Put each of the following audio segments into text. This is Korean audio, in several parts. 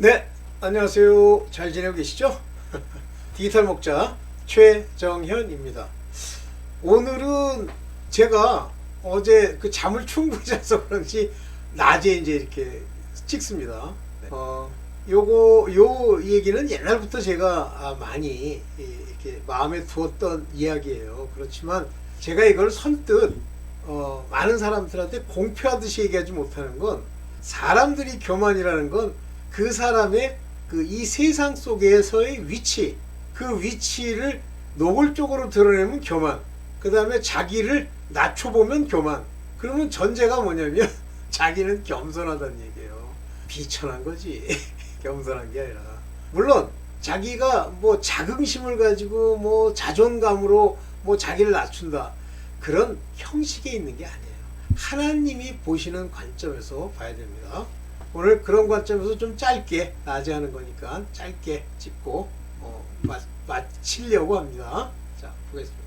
네, 안녕하세요. 잘 지내고 계시죠? 디지털 목자 최정현입니다. 오늘은 제가 어제 그 잠을 충분히 자서 그런지 낮에 이제 이렇게 찍습니다. 요 얘기는 옛날부터 제가 많이 이렇게 마음에 두었던 이야기예요. 그렇지만 제가 이걸 선뜻 많은 사람들한테 공표하듯이 얘기하지 못하는 건, 사람들이 교만이라는 건 그 사람의 이 세상 속에서의 위치, 그 위치를 노골적으로 드러내면 교만, 그 다음에 자기를 낮춰보면 교만. 그러면 전제가 뭐냐면 자기는 겸손하다는 얘기예요. 비천한 거지. 겸손한 게 아니라, 물론 자기가 뭐 자긍심을 가지고 뭐 자존감으로 뭐 자기를 낮춘다, 그런 형식에 있는 게 아니에요. 하나님이 보시는 관점에서 봐야 됩니다. 오늘 그런 관점에서 좀 짧게, 낮에 하는 거니까 짧게 찍고 마치려고 합니다. 자, 보겠습니다.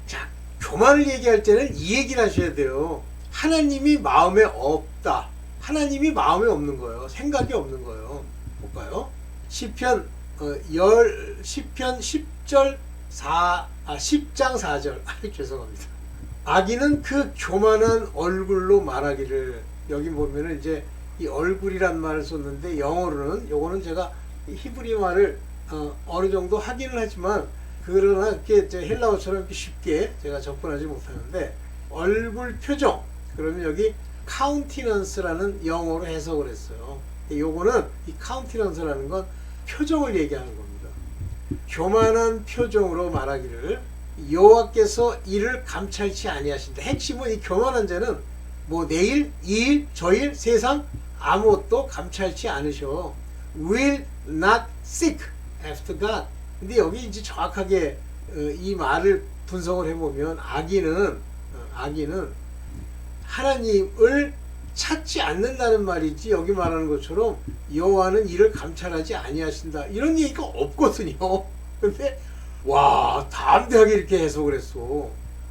자, 교만을 얘기할 때는 이 얘기를 하셔야 돼요. 하나님이 마음에 없다. 하나님이 마음에 없는 거예요. 생각이 없는 거예요. 볼까요? 시편 10절 10장 4절. 죄송합니다. 악인은 그 교만한 얼굴로 말하기를. 여기 보면은 이제 이 얼굴이란 말을 썼는데, 영어로는, 요거는 제가 히브리 말을 어느 정도 하기는 하지만 그러나 이렇게 헬라어처럼 이렇게 쉽게 제가 접근하지 못하는데, 얼굴 표정, 그러면 여기 countenance라는 영어로 해석을 했어요. 요거는 이 countenance라는 건 표정을 얘기하는 겁니다. 교만한 표정으로 말하기를 여호와께서 이를 감찰치 아니하신다. 핵심은 이 교만한 자는 뭐 내일, 이일, 저일, 세상 아무것도 감찰치 않으셔. Will not seek after God. 근데 여기 이제 정확하게 이 말을 분석을 해보면, 악인은 하나님을 찾지 않는다는 말이지, 여기 말하는 것처럼 여호와는 이를 감찰하지 아니하신다, 이런 얘기가 없거든요. 근데 와, 담대하게 이렇게 해석을 했어.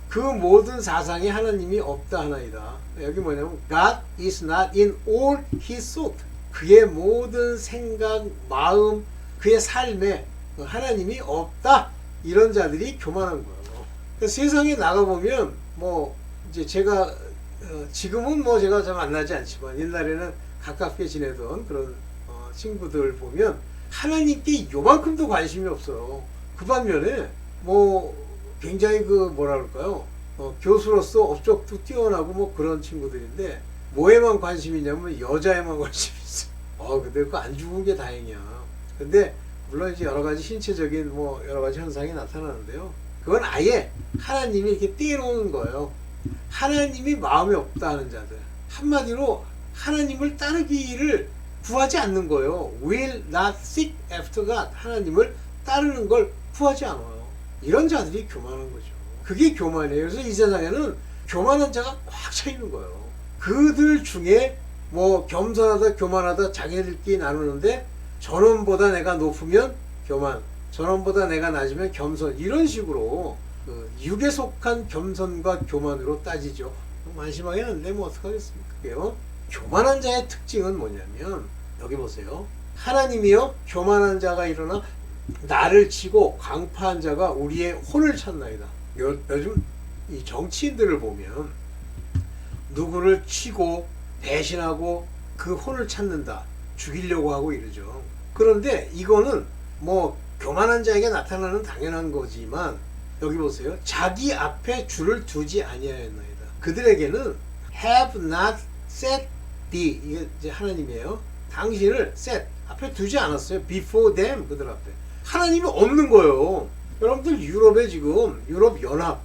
그 모든 사상에 하나님이 없다 하나이다. 여기 뭐냐면 God is not in all his thought. 그의 모든 생각, 마음, 그의 삶에 하나님이 없다. 이런 자들이 교만한 거예요. 그래서 세상에 나가보면 뭐 이제 제가 지금은 뭐 제가 잘 만나지 않지만 옛날에는 가깝게 지내던 그런 친구들 보면 하나님께 요만큼도 관심이 없어요. 그 반면에 뭐 굉장히 뭐라 그럴까요? 교수로서 업적도 뛰어나고 뭐 그런 친구들인데, 뭐에만 관심이 있냐면 여자에만 관심이 있어. 근데 그거 안 죽은 게 다행이야. 근데 물론 이제 여러 가지 신체적인 뭐 여러 가지 현상이 나타나는데요. 그건 아예 하나님이 이렇게 떼놓은 거예요. 하나님이 마음에 없다 하는 자들. 한마디로 하나님을 따르기를 구하지 않는 거예요. Will not seek after God. 하나님을 따르는 걸 구하지 않아요. 이런 자들이 교만한 거죠. 그게 교만이에요. 그래서 이 세상에는 교만한 자가 꽉 차 있는 거예요. 그들 중에 뭐 겸손하다, 교만하다 자기들끼리 나누는데, 저놈보다 내가 높으면 교만, 저놈보다 내가 낮으면 겸손, 이런 식으로 육에 속한 겸손과 교만으로 따지죠. 만심하게 하는데 뭐 어떡하겠습니까? 그게요. 교만한 자의 특징은 뭐냐면, 여기 보세요. 하나님이요, 교만한 자가 일어나 나를 치고 강파한 자가 우리의 혼을 찾나이다. 요즘 이 정치인들을 보면 누구를 치고 배신하고 그 혼을 찾는다, 죽이려고 하고 이러죠. 그런데 이거는 뭐 교만한 자에게 나타나는 당연한 거지만, 여기 보세요. 자기 앞에 줄을 두지 아니하였나이다. 그들에게는 have not set thee, 이게 이제 하나님이에요. 당신을 set, 앞에 두지 않았어요. before them, 그들 앞에. 하나님이 없는 거예요. 여러분들 유럽에 지금 유럽연합,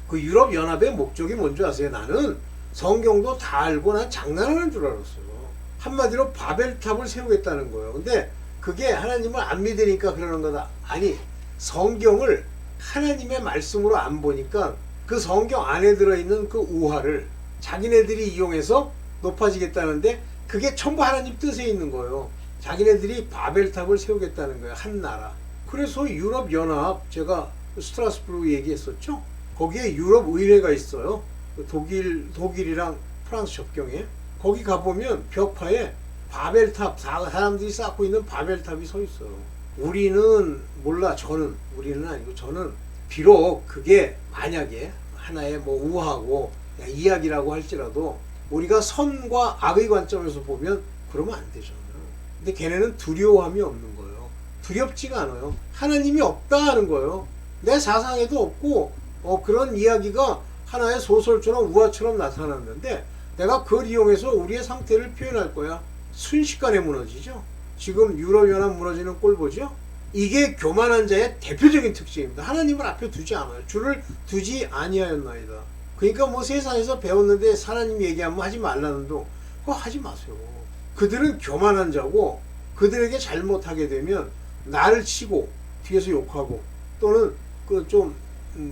그 유럽연합의 목적이 뭔지 아세요? 나는 성경도 다 알고 난 장난하는 줄 알았어요. 한마디로 바벨탑을 세우겠다는 거예요. 근데 그게 하나님을 안 믿으니까 그러는 거다. 아니, 성경을 하나님의 말씀으로 안 보니까 그 성경 안에 들어있는 그 우화를 자기네들이 이용해서 높아지겠다는데, 그게 전부 하나님 뜻에 있는 거예요. 자기네들이 바벨탑을 세우겠다는 거예요. 한 나라. 그래서 유럽연합, 제가 스트라스부르 얘기했었죠. 거기에 유럽의회가 있어요. 독일이랑 프랑스 접경에. 거기 가보면 벽화에 바벨탑, 사람들이 쌓고 있는 바벨탑이 서 있어요. 우리는 몰라. 우리는 아니고 저는 비록 그게 만약에 하나의 뭐 우하고 이야기라고 할지라도 우리가 선과 악의 관점에서 보면 그러면 안 되잖아요. 근데 걔네는 두려움이 없는 거예요. 두렵지가 않아요. 하나님이 없다 하는 거예요. 내 사상에도 없고 그런 이야기가 하나의 소설처럼 우화처럼 나타났는데 내가 그걸 이용해서 우리의 상태를 표현할 거야. 순식간에 무너지죠. 지금 유럽연합 무너지는 꼴 보죠. 이게 교만한 자의 대표적인 특징입니다. 하나님을 앞에 두지 않아요. 주를 두지 아니하였나이다. 그러니까 뭐 세상에서 배웠는데 하나님 얘기하면 하지 말라는 도 그거 하지 마세요. 그들은 교만한 자고 그들에게 잘못하게 되면 나를 치고 뒤에서 욕하고 또는 그 좀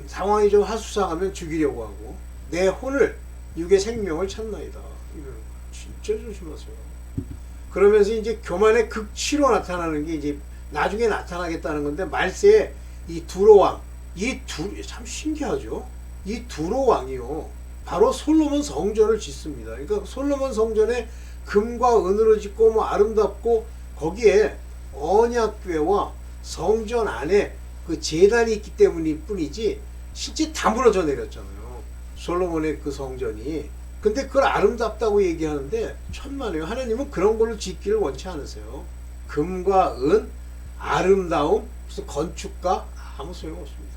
상황이 좀 하수상하면 죽이려고 하고 내 혼을 육의 생명을 찾나이다. 이러는 거 진짜 조심하세요. 그러면서 이제 교만의 극치로 나타나는 게 이제 나중에 나타나겠다는 건데 말세에 이 두로왕 참 신기하죠. 이 두로왕이요 바로 솔로몬 성전을 짓습니다. 그러니까 솔로몬 성전에 금과 은으로 짓고 뭐 아름답고 거기에 언약궤와 성전 안에 그 제단이 있기 때문일 뿐이지 실제 다 무너져 내렸잖아요. 솔로몬의 그 성전이. 근데 그걸 아름답다고 얘기하는데 천만에요. 하나님은 그런 걸로 짓기를 원치 않으세요. 금과 은, 아름다움, 무슨 건축가 아무 소용없습니다.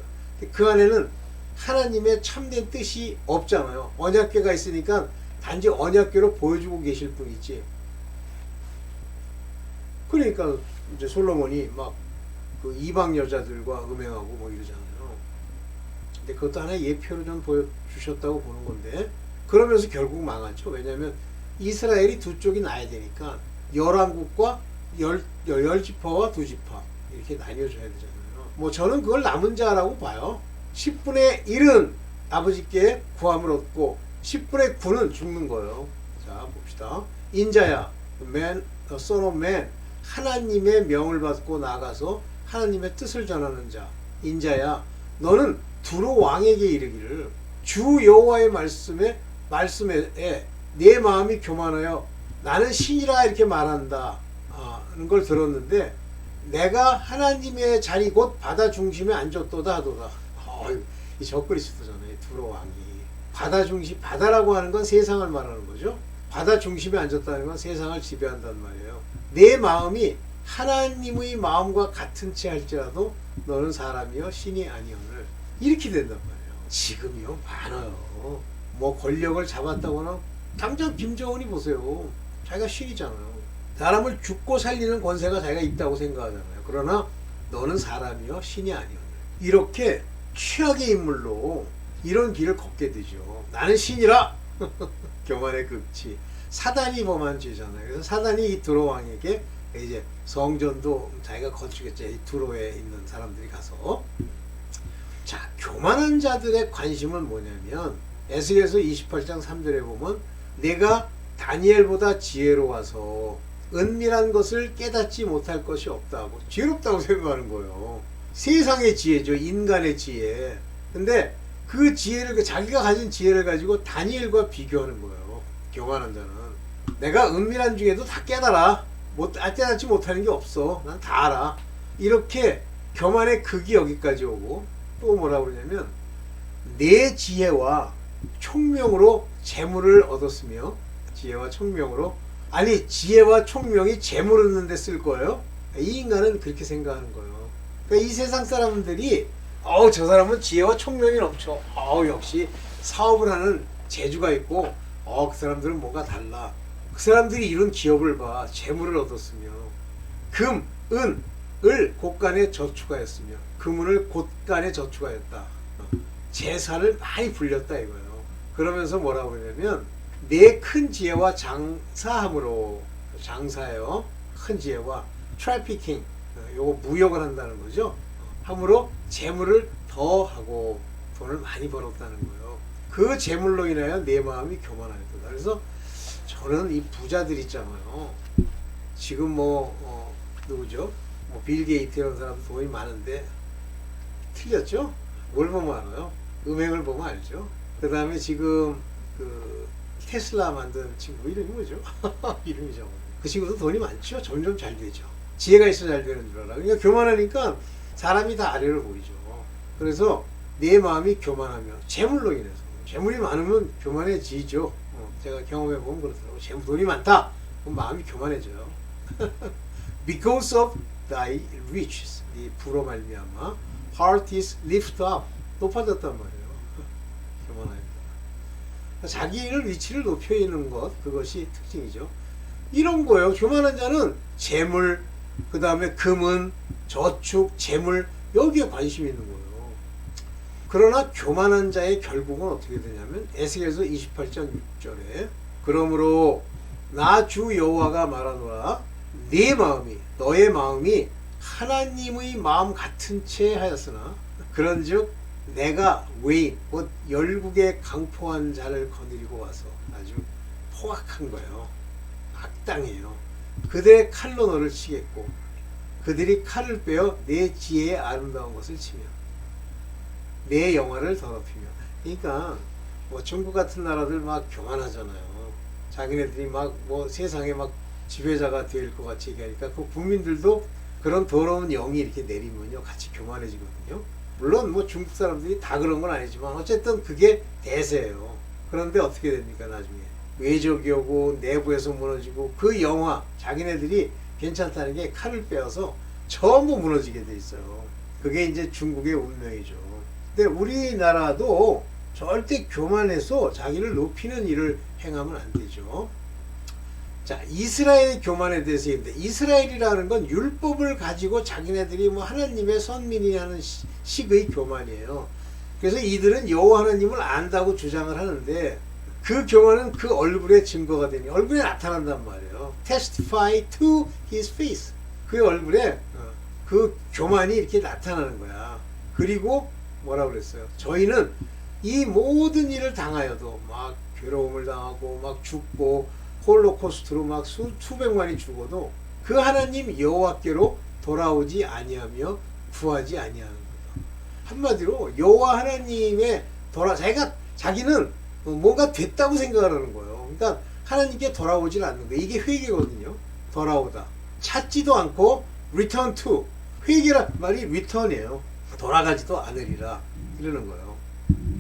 그 안에는 하나님의 참된 뜻이 없잖아요. 언약궤가 있으니까 단지 언약궤로 보여주고 계실 뿐이지. 그러니까 이제 솔로몬이 막 그 이방 여자들과 음행하고 뭐 이러잖아요. 근데 그것도 하나의 예표로 좀 보여주셨다고 보는 건데 그러면서 결국 망하죠. 왜냐하면 이스라엘이 두 쪽이 나야 되니까 11국과 10지파와 2지파 이렇게 나뉘어져야 되잖아요. 뭐 저는 그걸 남은 자라고 봐요. 10분의 1은 아버지께 구함을 얻고 10분의 9는 죽는 거예요. 자 봅시다. 인자야, man, the son of man, 하나님의 명을 받고 나가서 하나님의 뜻을 전하는 자. 인자야, 너는 두로 왕에게 이르기를 주 여호와의 말씀에 내 마음이 교만하여 나는 신이라 이렇게 말한다 하는 걸 들었는데 내가 하나님의 자리 곧 바다 중심에 앉았도다 하도다. 이 적그리스도잖아요. 두로 왕이 바다라고 하는 건 세상을 말하는 거죠. 바다 중심에 앉았다는 건 세상을 지배한단 말이에요. 내 마음이 하나님의 마음과 같은 채 할지라도 너는 사람이여 신이 아니오늘 이렇게 된단 말이에요. 지금이요 많아요. 뭐 권력을 잡았다거나 당장 김정은이 보세요. 자기가 신이잖아요. 사람을 죽고 살리는 권세가 자기가 있다고 생각하잖아요. 그러나 너는 사람이여 신이 아니오늘 이렇게 최악의 인물로 이런 길을 걷게 되죠. 나는 신이라 교만의 극치. 사단이 범한 죄잖아요. 그래서 사단이 이 두로 왕에게 이제 성전도 자기가 건축했죠. 이 두로에 있는 사람들이 가서. 자, 교만한 자들의 관심은 뭐냐면 에스겔서 28장 3절에 보면 내가 다니엘보다 지혜로워서 은밀한 것을 깨닫지 못할 것이 없다고 지혜롭다고 생각하는 거예요. 세상의 지혜죠. 인간의 지혜. 근데 그 지혜를 자기가 가진 지혜를 가지고 다니엘과 비교하는 거예요. 교만한 자는. 내가 은밀한 중에도 다 깨달아. 깨닫지 못하는 게 없어. 난 다 알아. 이렇게 교만의 극이 여기까지 오고 또 뭐라 그러냐면 내 지혜와 총명으로 재물을 얻었으며 지혜와 총명으로 아니 지혜와 총명이 재물 얻는 데 쓸 거예요. 이 인간은 그렇게 생각하는 거예요. 그러니까 이 세상 사람들이 저 사람은 지혜와 총명이 넘쳐. 역시 사업을 하는 재주가 있고 그 사람들은 뭔가 달라. 그 사람들이 이룬 기업을 봐. 재물을 얻었으며 금, 은을 곳간에 저축하였으며 금은을 곳간에 저축하였다. 재산을 많이 불렸다 이거예요. 그러면서 뭐라고 그러냐면 내 큰 지혜와 장사함으로 장사예요. 큰 지혜와 트래피킹 요거 무역을 한다는 거죠. 함으로 재물을 더하고 돈을 많이 벌었다는 거예요. 그 재물로 인하여 내 마음이 교만하였다. 그래서 저는 이 부자들 있잖아요. 지금 누구죠? 빌 게이트 이런 사람 돈이 많은데 틀렸죠? 뭘 보면 알아요? 음행을 보면 알죠? 그 다음에 지금 그 테슬라 만든 친구 이름이 뭐죠? 이름이 정말 그 친구도 돈이 많죠. 점점 잘 되죠. 지혜가 있어 잘 되는 줄 알아. 그러니까 교만하니까 사람이 다 아래로 보이죠. 그래서 내 마음이 교만하며 재물로 인해서 재물이 많으면 교만해지죠. 제가 경험해보면 그렇더라고요. 재물 돈이 많다. 그럼 마음이 교만해져요. Because of thy riches, 네 부로 말미암아 heart is lifted up, 높아졌단 말이에요. 교만합니다. 자기를 위치를 높여 있는 것, 그것이 특징이죠. 이런 거예요. 교만한 자는 재물, 그 다음에 금은, 저축, 재물, 여기에 관심이 있는 거예요. 그러나 교만한 자의 결국은 어떻게 되냐면 에스겔서 28장 6절에 그러므로 나 주 여호와가 말하노라 네 마음이 너의 마음이 하나님의 마음 같은 채 하였으나 그런즉 내가 외인 곧 열국에 강포한 자를 거느리고 와서 아주 포악한 거예요. 악당이에요. 그들의 칼로 너를 치겠고 그들이 칼을 빼어 내 지혜의 아름다운 것을 치며 내 영화를 더럽히며. 그러니까 뭐 중국 같은 나라들 막 교만하잖아요. 자기네들이 막 뭐 세상에 막 지배자가 될 것 같이 얘기하니까 그 국민들도 그런 더러운 영이 이렇게 내리면요 같이 교만해지거든요. 물론 뭐 중국 사람들이 다 그런 건 아니지만 어쨌든 그게 대세예요. 그런데 어떻게 됩니까 나중에 외적이 오고 내부에서 무너지고 그 영화 자기네들이 괜찮다는 게 칼을 빼어서 전부 무너지게 돼 있어요. 그게 이제 중국의 운명이죠. 근데 우리나라도 절대 교만해서 자기를 높이는 일을 행하면 안 되죠. 자, 이스라엘의 교만에 대해서 얘기인데 이스라엘이라는 건 율법을 가지고 자기네들이 뭐 하나님의 선민이라는 식의 교만이에요. 그래서 이들은 여호와 하나님을 안다고 주장을 하는데 그 교만은 그 얼굴에 증거가 되니 얼굴에 나타난단 말이에요. Testify to his face. 그 얼굴에 그 교만이 이렇게 나타나는 거야. 그리고 뭐라 그랬어요? 저희는 이 모든 일을 당하여도 막 괴로움을 당하고 막 죽고 홀로코스트로 막 수백만이 죽어도 그 하나님 여호와께로 돌아오지 아니하며 구하지 아니하는 거다. 한마디로 여호와 하나님의 자기는 뭔가 됐다고 생각을 하는 거예요. 그러니까 하나님께 돌아오질 않는 거예요. 이게 회개거든요. 돌아오다. 찾지도 않고 return to. 회개란 말이 return이에요. 돌아가지도 않으리라. 이러는 거예요.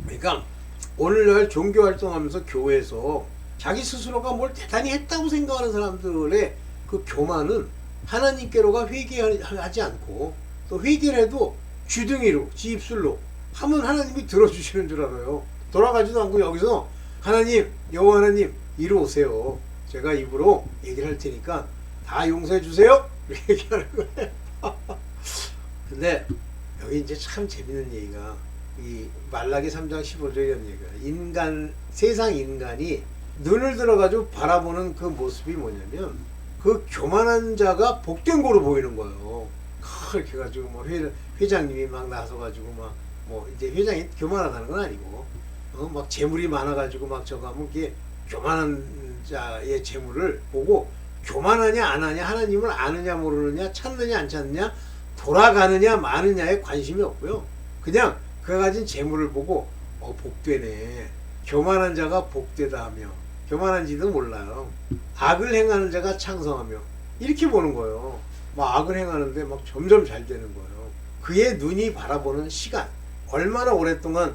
그러니까 오늘날 종교 활동하면서 교회에서 자기 스스로가 뭘 대단히 했다고 생각하는 사람들의 그 교만은 하나님께로가 회개하지 않고 또 회개를 해도 쥐둥이로 지 입술로 하면 하나님이 들어주시는 줄 알아요. 돌아가지도 않고 여기서 하나님 여호와 하나님 이리 오세요. 제가 입으로 얘기를 할 테니까 다 용서해 주세요. 이렇게 얘기하는 거예요. 근데 여기 이제 참 재밌는 얘기가 이 말라기 3장 15절에 이런 얘기가 세상 인간이 눈을 들어가지고 바라보는 그 모습이 뭐냐면 그 교만한 자가 복된 거로 보이는 거예요. 그렇게 해가지고 뭐 회장님이 막 나서가지고 막 뭐 이제 회장이 교만하다는 건 아니고 막 재물이 많아가지고 막 저거 하면 이게 교만한 자의 재물을 보고 교만하냐 안 하냐 하나님을 아느냐 모르느냐 찾느냐 안 찾느냐 돌아가느냐 마느냐에 관심이 없고요. 그냥 그가 가진 재물을 보고 복되네. 교만한 자가 복되다 하며 교만한지도 몰라요. 악을 행하는 자가 창성하며 이렇게 보는 거예요. 막 악을 행하는데 막 점점 잘 되는 거예요. 그의 눈이 바라보는 시간 얼마나 오랫동안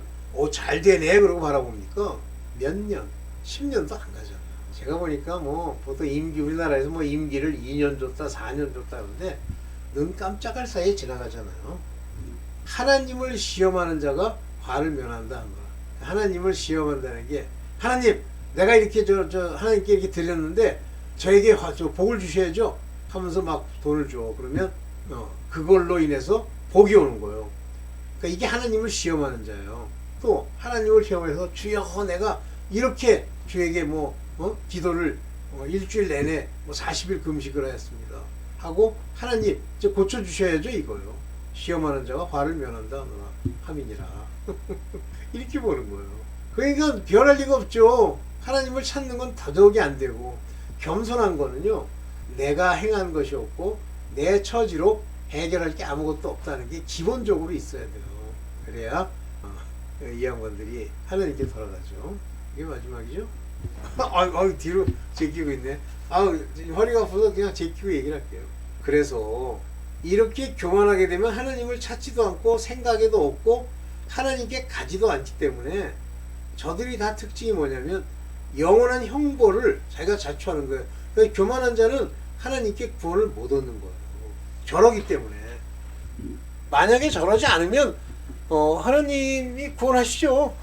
잘 되네 그러고 바라봅니까? 몇 년, 10년도 안 가잖아요. 제가 보니까 뭐 보통 우리나라에서 뭐 임기를 2년 줬다 4년 줬다 그러는데 눈 깜짝할 사이에 지나가잖아요. 하나님을 시험하는 자가 화를 면한다 한 거야. 하나님을 시험한다는 게 하나님 내가 이렇게 하나님께 이렇게 드렸는데 저에게 복을 주셔야죠 하면서 막 돈을 줘. 그러면 그걸로 인해서 복이 오는 거예요. 그러니까 이게 하나님을 시험하는 자예요. 또 하나님을 시험해서 주여 내가 이렇게 주에게 기도를 일주일 내내 40일 금식을 하였습니다 하고 하나님 이제 고쳐주셔야죠 이거요. 시험하는 자가 화를 면한다 하노라 함이니라. 이렇게 보는 거예요. 그러니까 변할 리가 없죠. 하나님을 찾는 건 더더욱이 안 되고 겸손한 거는요. 내가 행한 것이 없고 내 처지로 해결할 게 아무것도 없다는 게 기본적으로 있어야 돼요. 그래야 이 양반들이 하나님께 돌아가죠. 이게 마지막이죠. 뒤로 제끼고 있네. 허리가 아파서 그냥 제끼고 얘기를 할게요. 그래서 이렇게 교만하게 되면 하나님을 찾지도 않고 생각에도 없고 하나님께 가지도 않기 때문에 저들이 다 특징이 뭐냐면 영원한 형벌을 자기가 자초하는 거예요. 그러니까 교만한 자는 하나님께 구원을 못 얻는 거예요. 저러기 때문에. 만약에 저러지 않으면 하나님이 구원하시죠.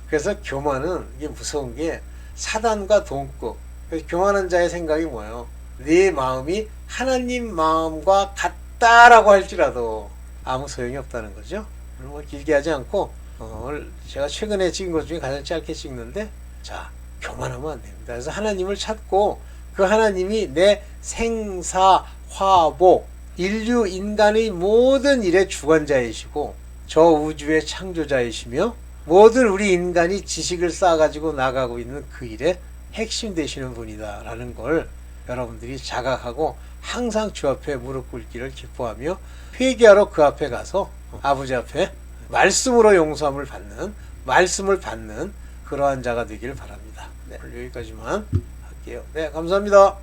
그래서 교만은 이게 무서운 게 사단과 동급. 그래서 교만한 자의 생각이 뭐예요? 네 마음이 하나님 마음과 같다라고 할지라도 아무 소용이 없다는 거죠. 뭐 길게 하지 않고 제가 최근에 찍은 것 중에 가장 짧게 찍는데, 자, 교만하면 안 됩니다. 그래서 하나님을 찾고 그 하나님이 내 생사 화복 인류 인간의 모든 일의 주관자이시고 저 우주의 창조자이시며 모든 우리 인간이 지식을 쌓아가지고 나가고 있는 그 일의 핵심 되시는 분이다 라는 걸 여러분들이 자각하고 항상 주 앞에 무릎 꿇기를 기뻐하며 회개하러 그 앞에 가서 아버지 앞에 말씀으로 용서함을 받는, 말씀을 받는 그러한 자가 되길 바랍니다. 네, 오늘 여기까지만 할게요. 네, 감사합니다.